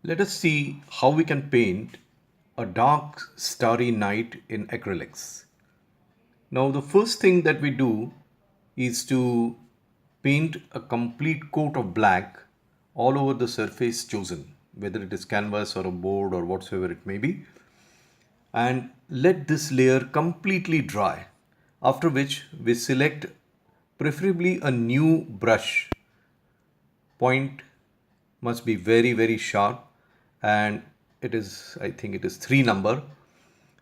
Let us see how we can paint a dark starry night in acrylics. Now the first thing that we do is to paint a complete coat of black all over the surface chosen, whether it is canvas or a board or whatsoever it may be, and let this layer completely dry, after which we select preferably a new brush. Point must be very sharp, and I think it is 3 number,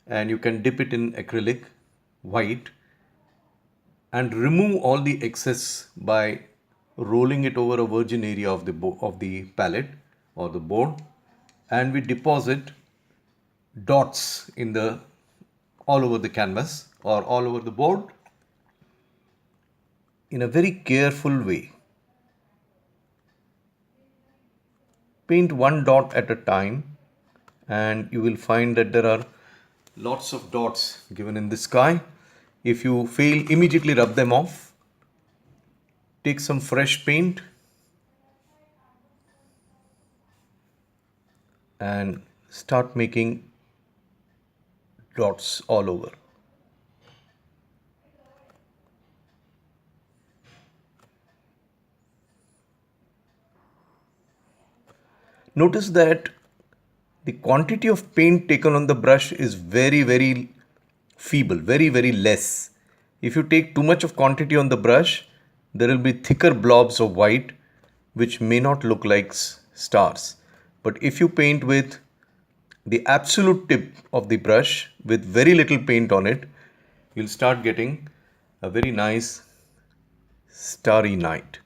and you can dip it in acrylic white and remove all the excess by rolling it over a virgin area of the palette or the board, and we deposit dots in the all over the canvas or all over the board in a very careful way. Paint one dot at a time, and you will find that there are lots of dots given in the sky. If you fail, immediately rub them off. Take some fresh paint and start making dots all over. Notice that the quantity of paint taken on the brush is very feeble, very less. If you take too much of quantity on the brush, there will be thicker blobs of white which may not look like stars. But if you paint with the absolute tip of the brush with very little paint on it, you'll start getting a very nice starry night.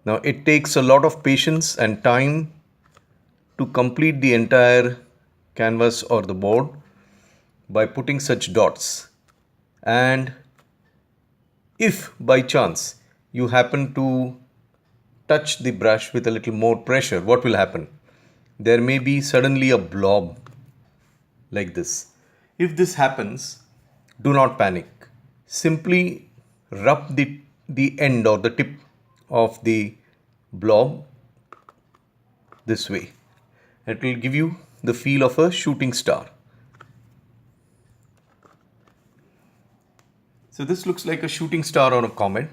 Now it takes a lot of patience and time to complete the entire canvas or the board by putting such dots. And if by chance you happen to touch the brush with a little more pressure, what will happen? There may be suddenly a blob like this. If this happens, do not panic. Simply rub the end or the tip of the blob this way. It will give you the feel of a shooting star. So this looks like a shooting star on a comet,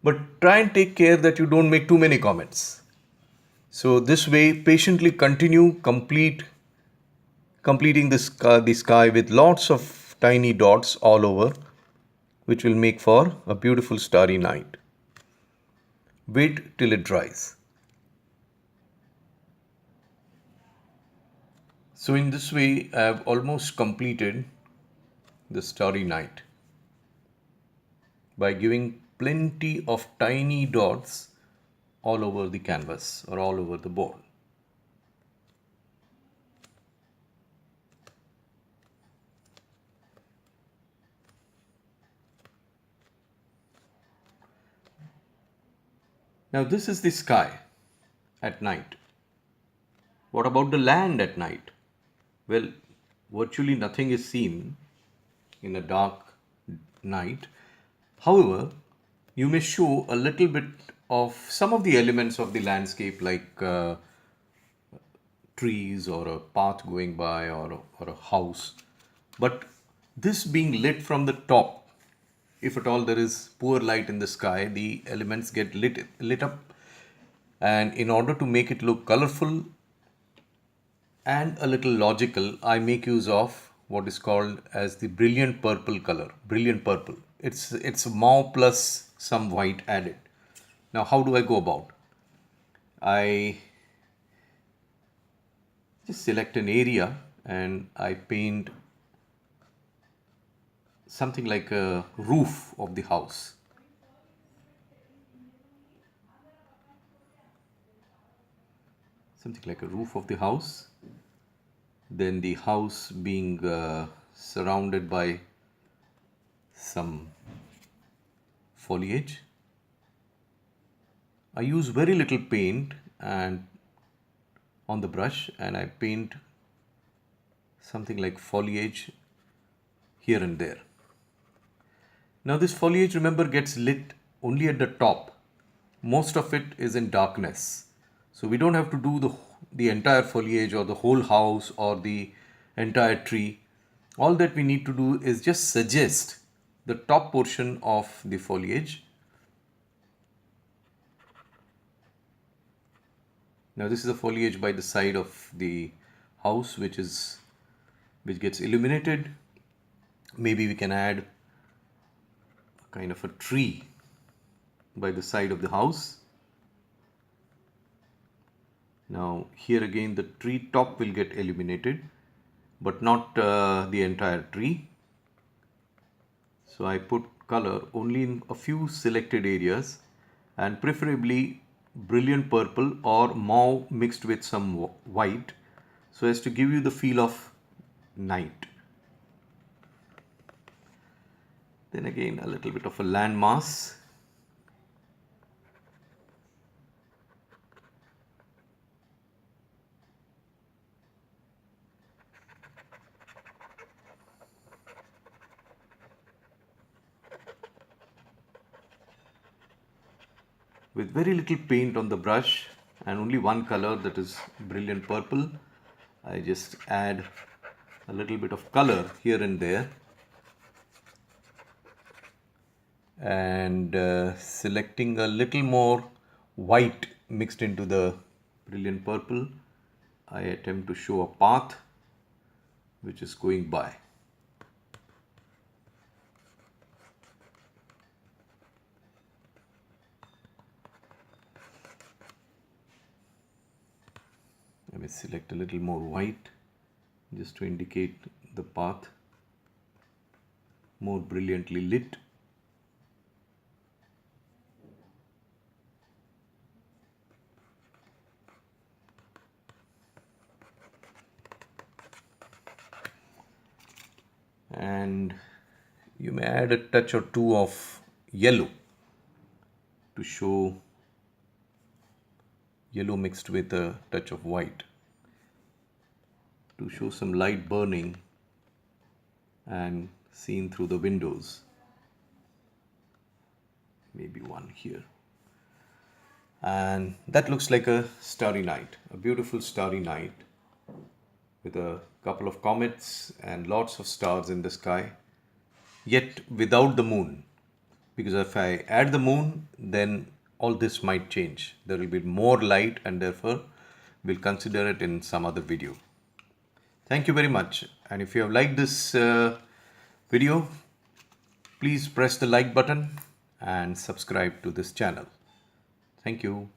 but try and take care that you don't make too many comets. So this way, patiently continue completing the sky with lots of tiny dots all over, which will make for a beautiful starry night. Wait till it dries. So in this way, I have almost completed the starry night by giving plenty of tiny dots all over the canvas or all over the board. Now this is the sky at night. What about the land at night? Well, virtually nothing is seen in a dark night. However, you may show a little bit of some of the elements of the landscape, like trees or a path going by or a house. But this being lit from the top, if at all there is poor light in the sky, the elements get lit up. And in order to make it look colorful and a little logical, I make use of what is called as the brilliant purple color. Brilliant purple. It's mauve plus some white added. Now how do I go about? I just select an area and I paint something like a roof of the house. Something like a roof of the house. Then the house being surrounded by some foliage. I use very little paint and on the brush, and I paint something like foliage here and there. Now this foliage, remember, gets lit only at the top. Most of it is in darkness. So we don't have to do the entire foliage or the whole house or the entire tree. All that we need to do is just suggest the top portion of the foliage. Now this is the foliage by the side of the house which gets illuminated. Maybe we can add a kind of a tree by the side of the house. Now here again the tree top will get illuminated, but not the entire tree. So I put color only in a few selected areas, and preferably brilliant purple or mauve mixed with some white, so as to give you the feel of night. Then again a little bit of a landmass. With very little paint on the brush and only one color, that is brilliant purple, I just add a little bit of color here and there, and selecting a little more white mixed into the brilliant purple, I attempt to show a path which is going by. Let me select a little more white just to indicate the path more brilliantly lit. And you may add a touch or two of yellow to show yellow mixed with a touch of white to show some light burning and seen through the windows. Maybe one here. And that looks like a starry night, a beautiful starry night with a couple of comets and lots of stars in the sky, yet without the moon. Because if I add the moon, then all this might change. There will be more light, and therefore we'll consider it in some other video. Thank you very much. And if you have liked this video, please press the like button and subscribe to this channel. Thank you.